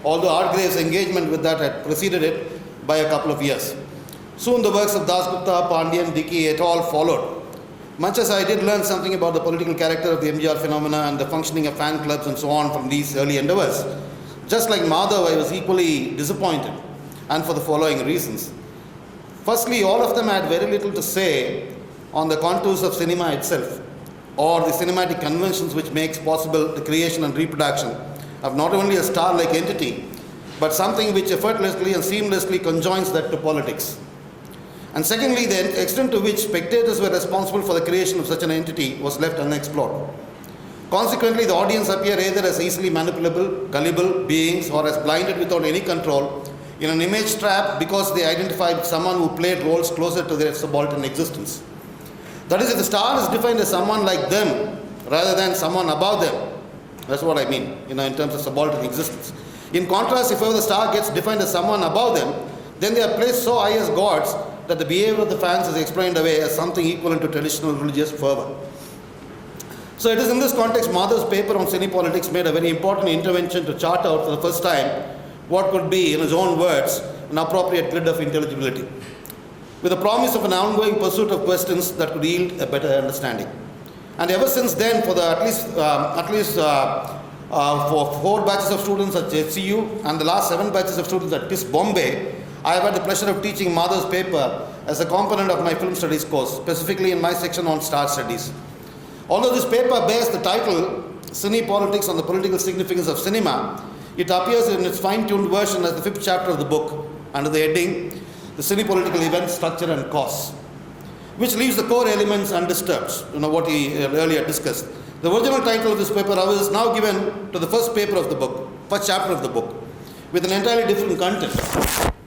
although Ardgrave's engagement with that had preceded it by a couple of years. Soon the works of Dasgupta, Pandian, Dickey et al. Followed. Much as I did learn something about the political character of the MGR phenomena and the functioning of fan clubs and so on from these early endeavors, just like Madhav, I was equally disappointed, and for the following reasons. Firstly, all of them had very little to say on the contours of cinema itself, or the cinematic conventions which makes possible the creation and reproduction of not only a star-like entity, but something which effortlessly and seamlessly conjoins that to politics. And secondly, the extent to which spectators were responsible for the creation of such an entity was left unexplored. Consequently, the audience appear either as easily manipulable, gullible beings or as blinded without any control in an image trap because they identified someone who played roles closer to their subaltern existence. That is, if the star is defined as someone like them rather than someone above them, that's what I mean, in terms of subaltern existence. In contrast, if ever the star gets defined as someone above them, then they are placed so high as gods that the behavior of the fans is explained away as something equivalent to traditional religious fervor. So it is in this context Madhav's paper on cinepolitics made a very important intervention to chart out for the first time what could be, in his own words, an appropriate grid of intelligibility, with the promise of an ongoing pursuit of questions that could yield a better understanding. And ever since then, for for 4 batches of students at HCU and the last 7 batches of students at TIS Bombay, I have had the pleasure of teaching Madhav's paper as a component of my film studies course, specifically in my section on star studies. Although this paper bears the title Cinepolitics on the Political Significance of Cinema, it appears in its fine-tuned version as the 5th chapter of the book under the heading The Cinepolitical Event, Structure and Cause, which leaves the core elements undisturbed, what he earlier discussed. The original title of this paper, however, is now given to the first paper of the book, first chapter of the book, with an entirely different content.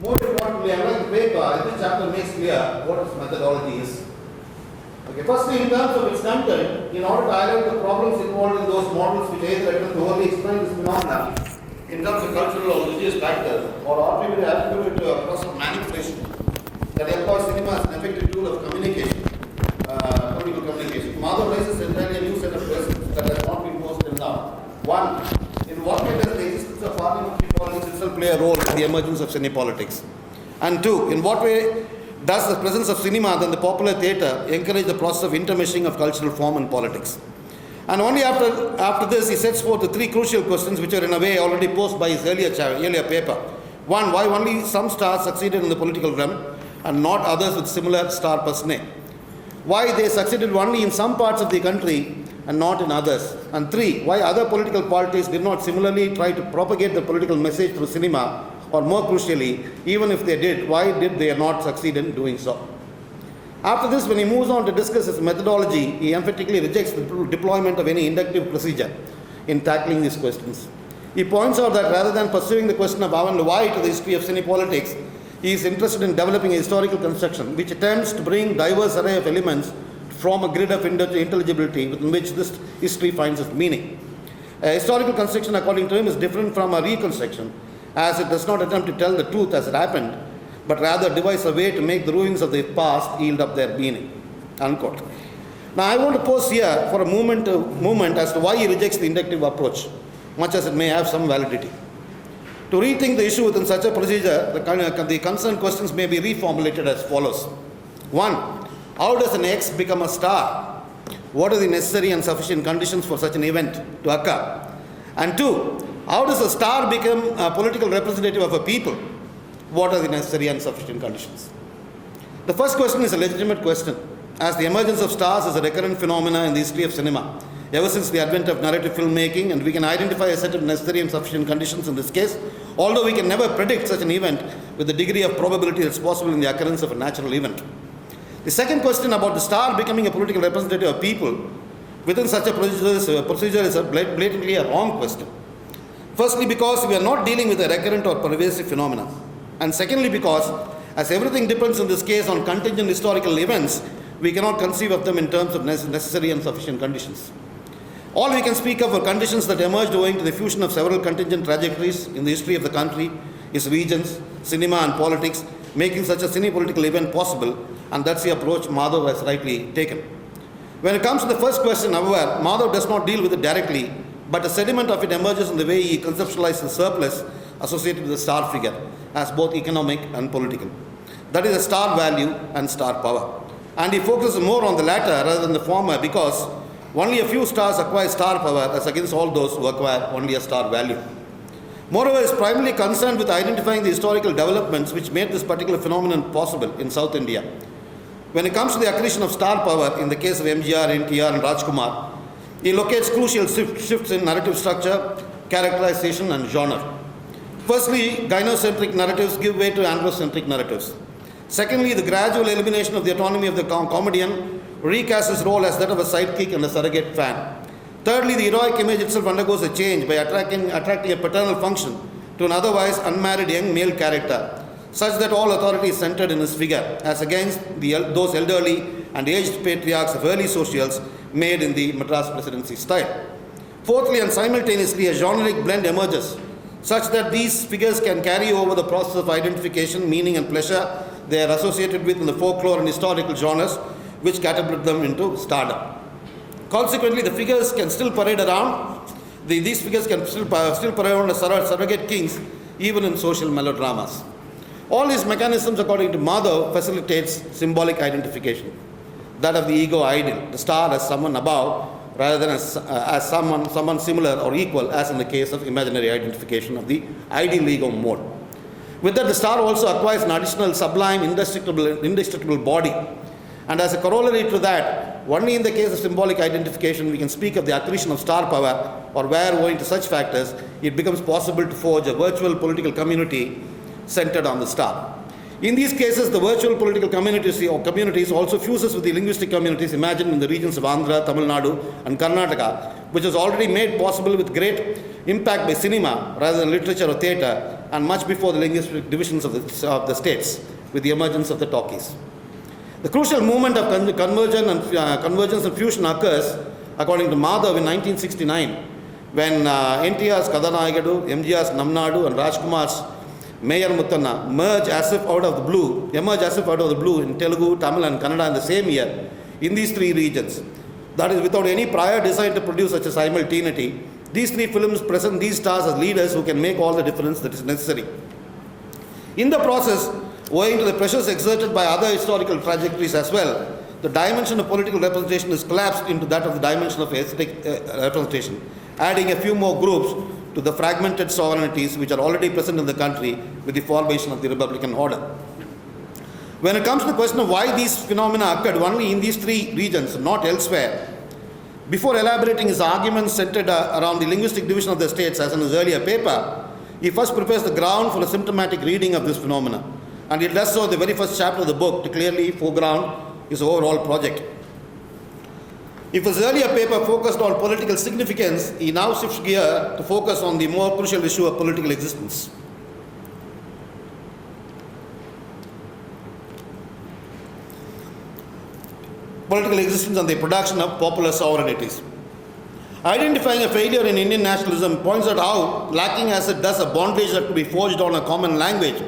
More importantly, unlike the paper, this chapter makes clear what its methodology is. Okay, firstly, in terms of its content, in order to highlight the problems involved in those models which either attempt to wholly explain this phenomenon in terms of cultural or religious factors, or arbitrarily attributed to a process of manipulation that employs cinema as an effective tool of communication, political communication, Madhav raises entirely a new set of questions that has not been posed till now. One, in what way does the existence of parliamentary politics itself play a role in the emergence of cinepolitics? And two, in what way does the presence of cinema than the popular theatre encourage the process of intermeshing of cultural form and politics? And only after this he sets forth the 3 crucial questions which are in a way already posed by his earlier paper. One, why only some stars succeeded in the political realm and not others with similar star personae? Why they succeeded only in some parts of the country and not in others? And 3, why other political parties did not similarly try to propagate the political message through cinema, or more crucially, even if they did, why did they not succeed in doing so? After this, when he moves on to discuss his methodology, he emphatically rejects the deployment of any inductive procedure in tackling these questions. He points out that rather than pursuing the question of how and why to the history of cinepolitics, he is interested in developing a historical construction which attempts to bring diverse array of elements from a grid of intelligibility within which this history finds its meaning. A historical construction, according to him, is different from a reconstruction, as it does not attempt to tell the truth as it happened, but rather devise a way to make the ruins of the past yield up their meaning. Unquote. Now I want to pause here for a moment as to why he rejects the inductive approach, much as it may have some validity. To rethink the issue within such a procedure, the concerned questions may be reformulated as follows. 1. How does an X become a star? What are the necessary and sufficient conditions for such an event to occur? And 2. How does a star become a political representative of a people? What are the necessary and sufficient conditions? The first question is a legitimate question, as the emergence of stars is a recurrent phenomena in the history of cinema, ever since the advent of narrative filmmaking, and we can identify a set of necessary and sufficient conditions in this case, although we can never predict such an event with the degree of probability that's possible in the occurrence of a natural event. The second question about the star becoming a political representative of people within such a procedure is blatantly a wrong question. Firstly, because we are not dealing with a recurrent or pervasive phenomenon. And secondly, because as everything depends in this case on contingent historical events, we cannot conceive of them in terms of necessary and sufficient conditions. All we can speak of are conditions that emerged owing to the fusion of several contingent trajectories in the history of the country, its regions, cinema and politics, making such a cinepolitical event possible, and that's the approach Madhav has rightly taken. When it comes to the first question, however, Madhav does not deal with it directly, but a sediment of it emerges in the way he conceptualizes the surplus associated with the star figure as both economic and political. That is a star value and star power. And he focuses more on the latter rather than the former because only a few stars acquire star power as against all those who acquire only a star value. Moreover, he is primarily concerned with identifying the historical developments which made this particular phenomenon possible in South India. When it comes to the acquisition of star power, in the case of MGR, NTR and Rajkumar, he locates crucial shifts in narrative structure, characterization and genre. Firstly, gynocentric narratives give way to androcentric narratives. Secondly, the gradual elimination of the autonomy of the comedian recasts his role as that of a sidekick and a surrogate fan. Thirdly, the heroic image itself undergoes a change by attracting a paternal function to an otherwise unmarried young male character, such that all authority is centered in his figure, as against those elderly and aged patriarchs of early socials made in the Madras presidency style. Fourthly, and simultaneously, a generic blend emerges, such that these figures can carry over the process of identification, meaning and pleasure they are associated with in the folklore and historical genres, which catapult them into stardom. Consequently, the figures can still parade around. These figures can still parade around as surrogate kings, even in social melodramas. All these mechanisms, according to Madhav, facilitates symbolic identification, that of the ego ideal, the star as someone above, rather than as someone similar or equal, as in the case of imaginary identification of the ideal ego mode. With that, the star also acquires an additional sublime, indestructible body. And as a corollary to that, only in the case of symbolic identification we can speak of the acquisition of star power, or where, owing to such factors, it becomes possible to forge a virtual political community centered on the star. In these cases, the virtual political communities also fuses with the linguistic communities imagined in the regions of Andhra, Tamil Nadu and Karnataka, which was already made possible with great impact by cinema rather than literature or theatre, and much before the linguistic divisions of the states, with the emergence of the talkies. The crucial movement of convergence and fusion occurs, according to Madhav, in 1969, when NTR's Kadanayagadu, MGR's Namnadu and Rajkumar's Mayor Muttanna emerge as if out of the blue in Telugu, Tamil and Kannada in the same year in these three regions. That is, without any prior design to produce such a simultaneity, these three films present these stars as leaders who can make all the difference that is necessary. In the process, owing to the pressures exerted by other historical trajectories as well, the dimension of political representation is collapsed into that of the dimension of aesthetic representation, adding a few more groups to the fragmented sovereignties which are already present in the country with the formation of the Republican order. When it comes to the question of why these phenomena occurred only in these three regions, not elsewhere, before elaborating his arguments centered around the linguistic division of the states as in his earlier paper, he first prepares the ground for a symptomatic reading of this phenomena. And he does so in the very first chapter of the book to clearly foreground his overall project. If his earlier paper focused on political significance, he now shifts gear to focus on the more crucial issue of political existence. Political existence and the production of popular sovereignties. Identifying a failure in Indian nationalism points out how, lacking as it does a bondage that could be forged on a common language,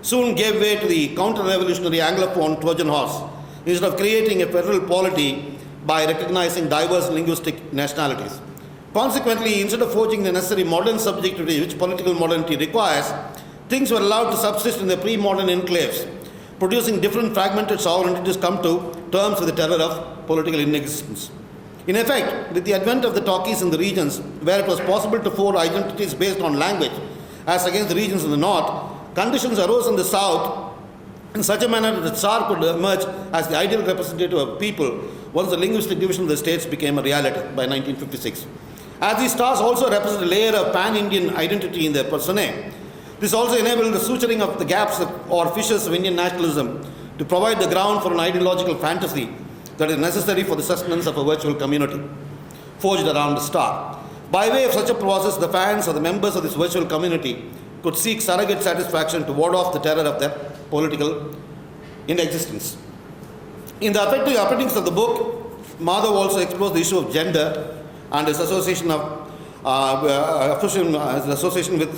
soon gave way to the counter-revolutionary Anglophone Trojan horse, instead of creating a federal polity by recognizing diverse linguistic nationalities. Consequently, instead of forging the necessary modern subjectivity which political modernity requires, things were allowed to subsist in the pre-modern enclaves, producing different fragmented sovereignties come to terms with the terror of political inexistence. In effect, with the advent of the talkies in the regions where it was possible to forge identities based on language, as against the regions in the north, conditions arose in the south in such a manner that the Tsar could emerge as the ideal representative of people once the linguistic division of the states became a reality by 1956. As these stars also represent a layer of pan-Indian identity in their personae, this also enabled the suturing of the gaps or fissures of Indian nationalism to provide the ground for an ideological fantasy that is necessary for the sustenance of a virtual community forged around the star. By way of such a process, the fans or the members of this virtual community could seek surrogate satisfaction to ward off the terror of their political inexistence. In the affecting appendix of the book, Madhav also explores the issue of gender and its association with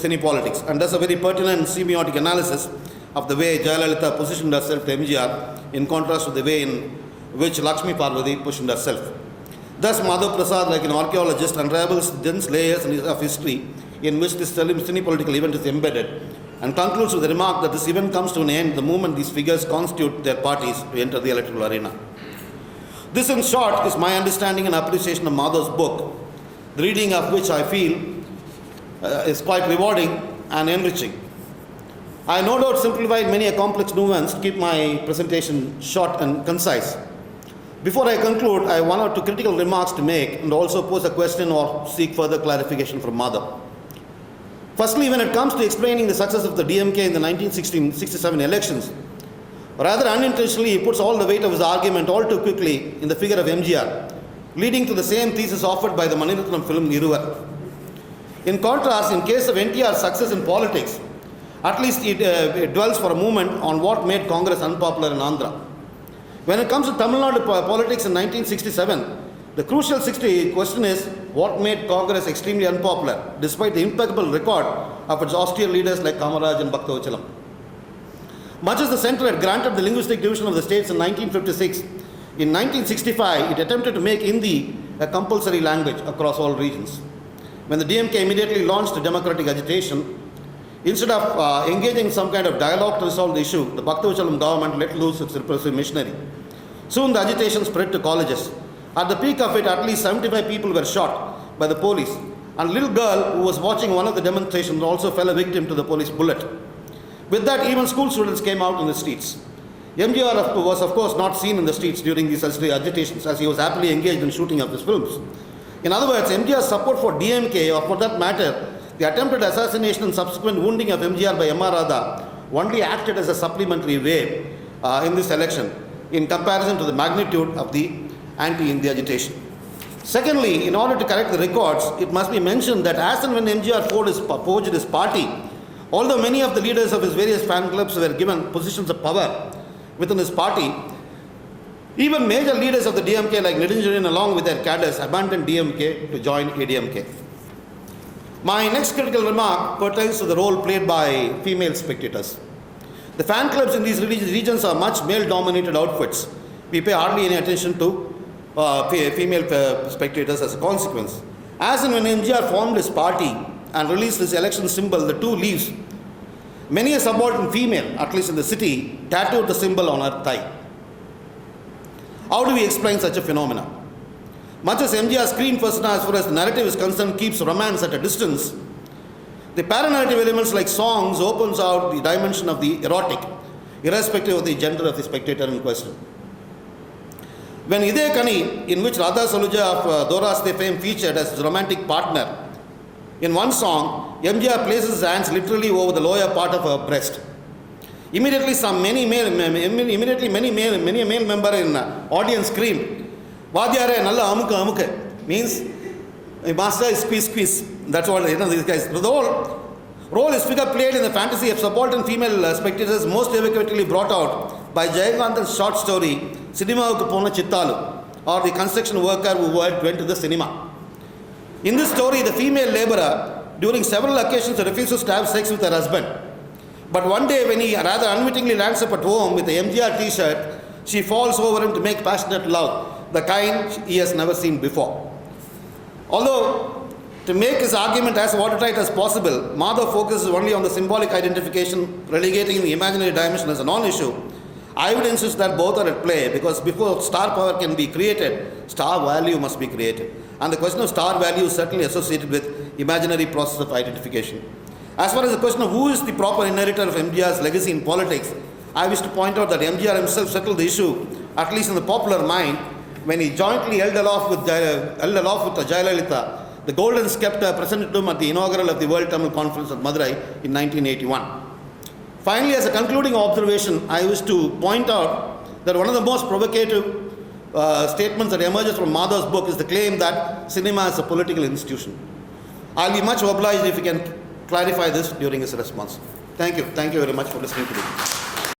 cine-politics, and does a very pertinent semiotic analysis of the way Jayalalitha positioned herself to MGR in contrast to the way in which Lakshmi Parvati positioned herself. Thus, Madhav Prasad, like an archaeologist, unravels dense layers of history in which this cine-political event is embedded, and concludes with the remark that this event comes to an end the moment these figures constitute their parties to enter the electoral arena. This, in short, is my understanding and appreciation of Madhav's book, the reading of which I feel is quite rewarding and enriching. I no doubt simplified many a complex nuance to keep my presentation short and concise. Before I conclude, I have one or two critical remarks to make and also pose a question or seek further clarification from Madhav. Firstly, when it comes to explaining the success of the DMK in the 1967 elections, rather unintentionally, he puts all the weight of his argument all too quickly in the figure of MGR, leading to the same thesis offered by the Maniratnam film Niruvar. In contrast, in case of NTR's success in politics, at least it dwells for a moment on what made Congress unpopular in Andhra. When it comes to Tamil Nadu politics in 1967, the crucial question is what made Congress extremely unpopular, despite the impeccable record of its austere leaders like Kamaraj and Bhaktavachalam. Much as the centre had granted the linguistic division of the states in 1956, in 1965 it attempted to make Hindi a compulsory language across all regions. When the DMK immediately launched a democratic agitation, instead of engaging in some kind of dialogue to resolve the issue, the Bhaktavachalam government let loose its repressive machinery. Soon the agitation spread to colleges. At the peak of it, at least 75 people were shot by the police, and a little girl who was watching one of the demonstrations also fell a victim to the police bullet. With that, even school students came out in the streets. MGR was, of course, not seen in the streets during these agitations, as he was happily engaged in shooting of his films. In other words, MGR's support for DMK, or for that matter, the attempted assassination and subsequent wounding of MGR by M.R. Radha, only acted as a supplementary wave in this election in comparison to the magnitude of the anti-India agitation. Secondly, in order to correct the records, it must be mentioned that as and when MGR forged his party, although many of the leaders of his various fan clubs were given positions of power within his party, even major leaders of the DMK like Nedunchezhan along with their cadres abandoned DMK to join ADMK. My next critical remark pertains to the role played by female spectators. The fan clubs in these regions are much male-dominated outfits. We pay hardly any attention to female spectators as a consequence. As and when MGR formed his party and released his election symbol, the two leaves, many a subaltern female, at least in the city, tattooed the symbol on her thigh. How do we explain such a phenomenon? Much as MGR's screen persona, as far as the narrative is concerned, keeps romance at a distance, the paranarrative elements like songs opens out the dimension of the erotic, irrespective of the gender of the spectator in question. When Ide Kani, in which Radha Saluja of Doraste fame featured as his romantic partner, in one song, MGR places his hands literally over the lower part of her breast. Immediately, many male member in audience screamed, "Vadyare nalla amuka amuka," means master is squeeze. That's what these guys. The whole role is figure played in the fantasy of subaltern female spectators, most evocatively brought out by Jayakanthan's short story Cinema Pona Chittalu, or the construction worker who went to the cinema. In this story, the female laborer, during several occasions, refuses to have sex with her husband. But one day, when he rather unwittingly lands up at home with the MGR t-shirt, she falls over him to make passionate love, the kind he has never seen before. Although, to make his argument as watertight as possible, Madhav focuses only on the symbolic identification, relegating the imaginary dimension as a non-issue. I would insist that both are at play, because before star power can be created, star value must be created. And the question of star value is certainly associated with imaginary process of identification. As far as the question of who is the proper inheritor of MGR's legacy in politics, I wish to point out that MGR himself settled the issue, at least in the popular mind, when he jointly held aloft with Jayalalitha the golden scepter presented to him at the inaugural of the World Tamil Conference at Madurai in 1981. Finally, as a concluding observation, I wish to point out that one of the most provocative statements that emerges from Madhav's book is the claim that cinema is a political institution. I'll be much obliged if you can clarify this during his response. Thank you. Thank you very much for listening to me.